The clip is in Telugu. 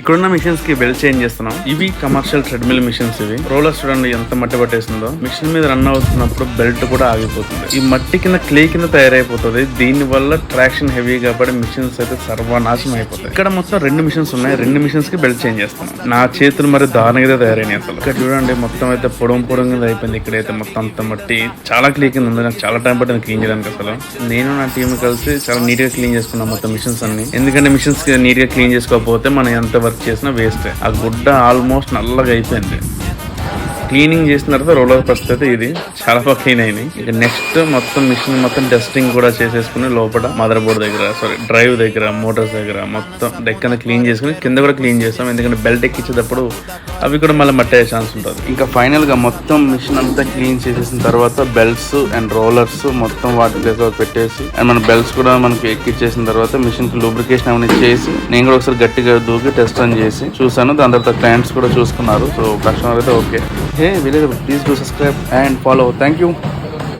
ఇక్కడున్న మిషన్స్ కి బెల్ట్ చేంజ్ చేస్తున్నాం. ఇవి కమర్షియల్ ట్రెడ్మిల్ మిషన్స్. ఇవి రోలర్స్ చూడండి ఎంత మట్టి పట్టేసిందో. మిషన్ మీద రన్ అవుతున్నప్పుడు బెల్ట్ కూడా ఆగిపోతుంది. ఈ మట్టి కింద క్లే కింద తయారైపోతుంది. దీని వల్ల ట్రాక్షన్ హెవీ కాబట్టి మిషన్స్ అయితే సర్వనాశనం అయిపోతాయి. ఇక్కడ మొత్తం 2 మిషన్స్ ఉన్నాయి. 2 మిషన్స్ కి బెల్ట్ చేంజ్ చేస్తున్నాం. నా చేతులు మరి దారుణంగా తయారైనాయి అసలు. ఇక్కడ చూడండి మొత్తం అయితే పొడం కింద అయిపోయింది. ఇక్కడైతే మొత్తం అంత మట్టి చాలా క్లే కింద ఉంది. నాకు చాలా టైం పట్టింది క్లీన్ చేయడానికి. అసలు నేను నా టీం కలిసి చాలా నీట్ గా క్లీన్ చేసుకున్నాం మొత్తం మిషన్స్ అన్ని. ఎందుకంటే మిషన్స్ నీట్ గా క్లీన్ చేసుకోకపోతే మనం ఎంత వర్క్ చేసినా వేస్ట్. ఆ గుడ్డ ఆల్మోస్ట్ నల్లగా అయిపోయింది. క్లీనింగ్ చేసిన తర్వాత రోలర్ పరిస్థితి ఇది చాలా బాగా క్లీన్ అయింది. ఇక నెక్స్ట్ మొత్తం మిషన్ మొత్తం డస్టింగ్ కూడా చేసేసుకుని లోపల మదర్ బోర్డ్ దగ్గర డ్రైవ్ దగ్గర మోటార్స్ దగ్గర మొత్తం డెక్ అంతా క్లీన్ చేసుకుని కింద కూడా క్లీన్ చేస్తాం. ఎందుకంటే బెల్ట్ ఎక్కించేటప్పుడు అవి కూడా మళ్ళీ మట్టి అయ్యే ఛాన్స్ ఉంటుంది. ఇంకా ఫైనల్ గా మొత్తం మిషన్ అంతా క్లీన్ చేసేసిన తర్వాత బెల్ట్స్ అండ్ రోలర్స్ మొత్తం వాటి దగ్గర పెట్టేసి అండ్ మన బెల్ట్స్ కూడా మనకి ఎక్కిచ్చేసిన తర్వాత మిషన్ కి లూబ్రికేషన్ అవన్నీ చేసి నేను కూడా ఒకసారి గట్టిగా దూకి టెస్ట్ రన్ చేసి చూసాను. దాని తర్వాత క్లయింట్స్ కూడా చూసుకున్నారు. సో కస్టమర్ అయితే okay. Hey, please do subscribe and follow. Thank you.